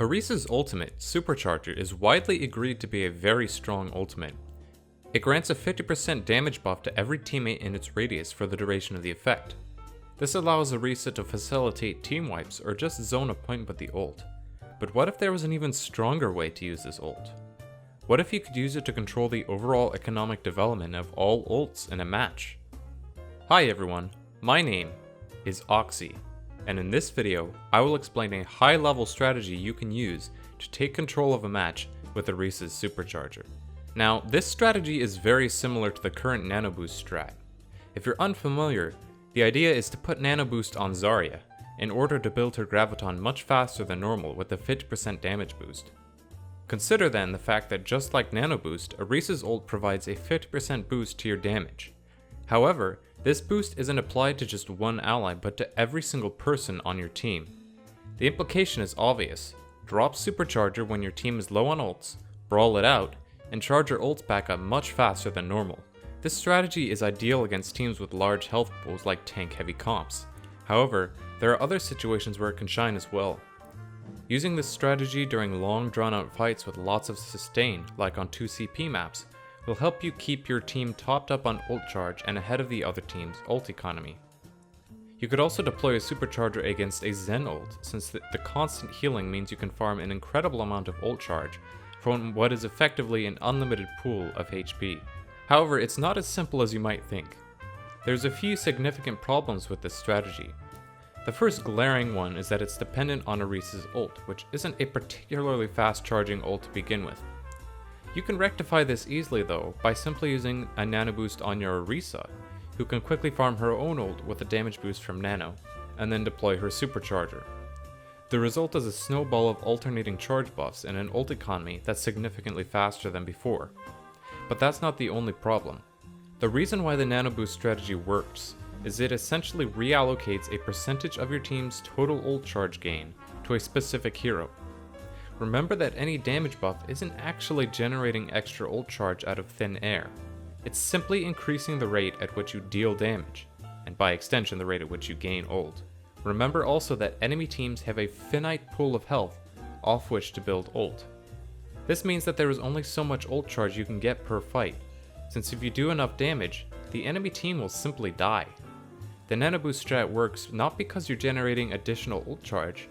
Orisa's ultimate, Supercharger, is widely agreed to be a very strong ultimate. It grants a 50% damage buff to every teammate in its radius for the duration of the effect. This allows Orisa to facilitate team wipes or just zone a point with the ult. But what if there was an even stronger way to use this ult? What if you could use it to control the overall economic development of all ults in a match? Hi everyone, my name is Oxy, and in this video, I will explain a high-level strategy you can use to take control of a match with Orisa's Supercharger. Now, this strategy is very similar to the current Nano Boost strat. If you're unfamiliar, the idea is to put Nano Boost on Zarya in order to build her Graviton much faster than normal with a 50% damage boost. Consider then the fact that just like Nano Boost, Orisa's ult provides a 50% boost to your damage. However, this boost isn't applied to just one ally but to every single person on your team. The implication is obvious. Drop Supercharger when your team is low on ults, brawl it out, and charge your ults back up much faster than normal. This strategy is ideal against teams with large health pools like tank-heavy comps. However, there are other situations where it can shine as well. Using this strategy during long drawn-out fights with lots of sustain, like on 2CP maps, will help you keep your team topped up on ult charge and ahead of the other team's ult economy. You could also deploy a Supercharger against a Zen ult, since the constant healing means you can farm an incredible amount of ult charge from what is effectively an unlimited pool of HP. However, it's not as simple as you might think. There's a few significant problems with this strategy. The first glaring one is that it's dependent on Orisa's ult, which isn't a particularly fast charging ult to begin with. You can rectify this easily though by simply using a Nano Boost on your Orisa, who can quickly farm her own ult with a damage boost from Nano, and then deploy her Supercharger. The result is a snowball of alternating charge buffs and an ult economy that's significantly faster than before. But that's not the only problem. The reason why the Nano Boost strategy works is it essentially reallocates a percentage of your team's total ult charge gain to a specific hero. Remember that any damage buff isn't actually generating extra ult charge out of thin air. It's simply increasing the rate at which you deal damage, and by extension the rate at which you gain ult. Remember also that enemy teams have a finite pool of health off which to build ult. This means that there is only so much ult charge you can get per fight, since if you do enough damage, the enemy team will simply die. The Nano Boost strat works not because you're generating additional ult charge,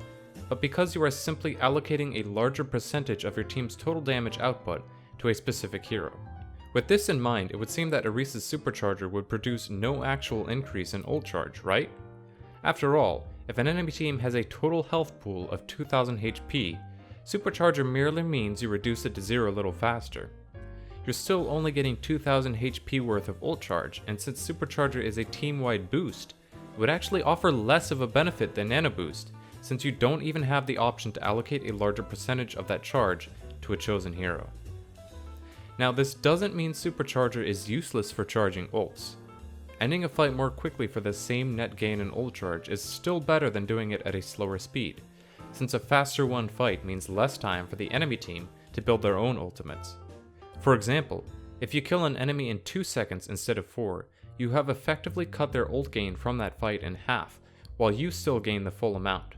but because you are simply allocating a larger percentage of your team's total damage output to a specific hero. With this in mind, it would seem that Orisa's Supercharger would produce no actual increase in ult charge, right? After all, if an enemy team has a total health pool of 2000 HP, Supercharger merely means you reduce it to 0 a little faster. You're still only getting 2000 HP worth of ult charge, and since Supercharger is a team-wide boost, it would actually offer less of a benefit than Nano Boost, since you don't even have the option to allocate a larger percentage of that charge to a chosen hero. Now, this doesn't mean Supercharger is useless for charging ults. Ending a fight more quickly for the same net gain in ult charge is still better than doing it at a slower speed, since a faster won fight means less time for the enemy team to build their own ultimates. For example, if you kill an enemy in 2 seconds instead of 4, you have effectively cut their ult gain from that fight in half, while you still gain the full amount.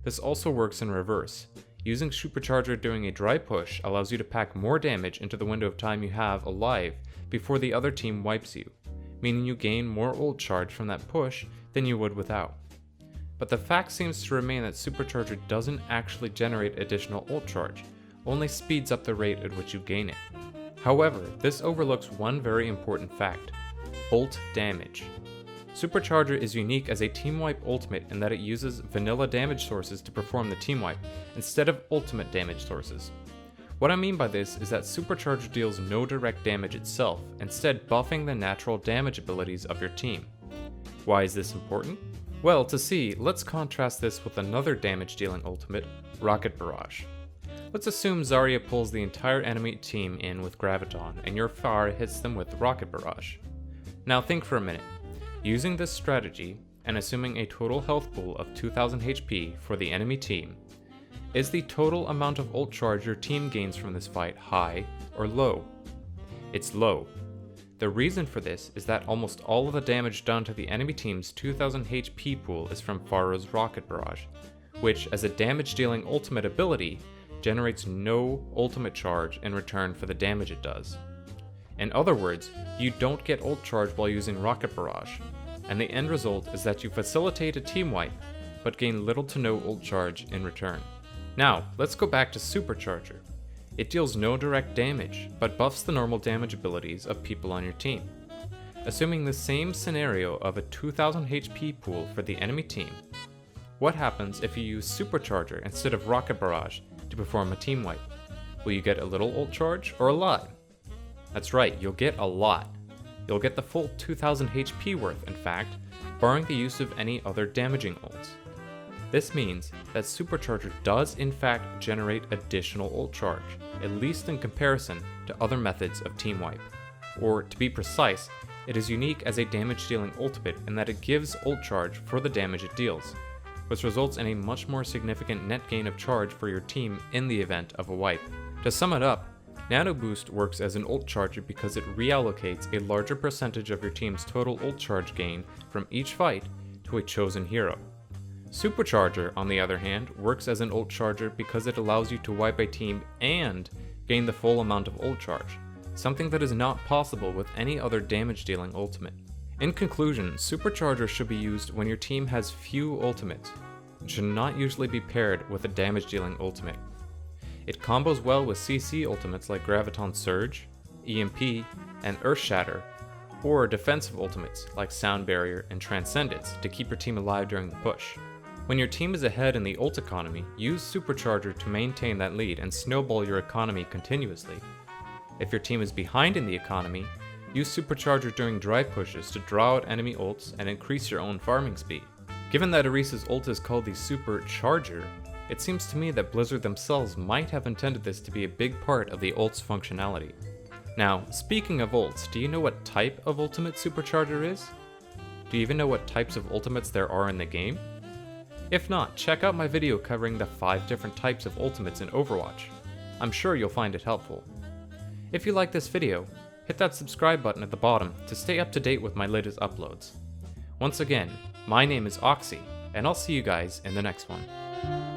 This also works in reverse. Using Supercharger during a dry push allows you to pack more damage into the window of time you have alive before the other team wipes you, meaning you gain more ult charge from that push than you would without. But the fact seems to remain that Supercharger doesn't actually generate additional ult charge, only speeds up the rate at which you gain it. However, this overlooks one very important fact: ult damage. Supercharger is unique as a team wipe ultimate in that it uses vanilla damage sources to perform the team wipe, instead of ultimate damage sources. What I mean by this is that Supercharger deals no direct damage itself, instead buffing the natural damage abilities of your team. Why is this important? Well, to see, let's contrast this with another damage dealing ultimate, Rocket Barrage. Let's assume Zarya pulls the entire enemy team in with Graviton and your Pharah hits them with Rocket Barrage. Now think for a minute. Using this strategy, and assuming a total health pool of 2000 HP for the enemy team, is the total amount of ult charge your team gains from this fight high or low? It's low. The reason for this is that almost all of the damage done to the enemy team's 2000 HP pool is from Pharah's Rocket Barrage, which, as a damage-dealing ultimate ability, generates no ultimate charge in return for the damage it does. In other words, you don't get ult charge while using Rocket Barrage, and the end result is that you facilitate a team wipe, but gain little to no ult charge in return. Now, let's go back to Supercharger. It deals no direct damage, but buffs the normal damage abilities of people on your team. Assuming the same scenario of a 2000 HP pool for the enemy team, what happens if you use Supercharger instead of Rocket Barrage to perform a team wipe? Will you get a little ult charge or a lot? That's right, you'll get a lot. You'll get the full 2000 HP worth, in fact, barring the use of any other damaging ults. This means that Supercharger does in fact generate additional ult charge, at least in comparison to other methods of team wipe. Or, to be precise, it is unique as a damage-dealing ultimate in that it gives ult charge for the damage it deals, which results in a much more significant net gain of charge for your team in the event of a wipe. To sum it up, Nano Boost works as an ult charger because it reallocates a larger percentage of your team's total ult charge gain from each fight to a chosen hero. Supercharger, on the other hand, works as an ult charger because it allows you to wipe a team and gain the full amount of ult charge, something that is not possible with any other damage-dealing ultimate. In conclusion, Supercharger should be used when your team has few ultimates, and should not usually be paired with a damage-dealing ultimate. It combos well with CC ultimates like Graviton Surge, EMP, and Earth Shatter, or defensive ultimates like Sound Barrier and Transcendence to keep your team alive during the push. When your team is ahead in the ult economy, use Supercharger to maintain that lead and snowball your economy continuously. If your team is behind in the economy, use Supercharger during drive pushes to draw out enemy ults and increase your own farming speed. Given that Orisa's ult is called the Supercharger, it seems to me that Blizzard themselves might have intended this to be a big part of the ult's functionality. Now, speaking of ults, do you know what type of ultimate Supercharger is? Do you even know what types of ultimates there are in the game? If not, check out my video covering the 5 different types of ultimates in Overwatch. I'm sure you'll find it helpful. If you like this video, hit that subscribe button at the bottom to stay up to date with my latest uploads. Once again, my name is Oxy, and I'll see you guys in the next one.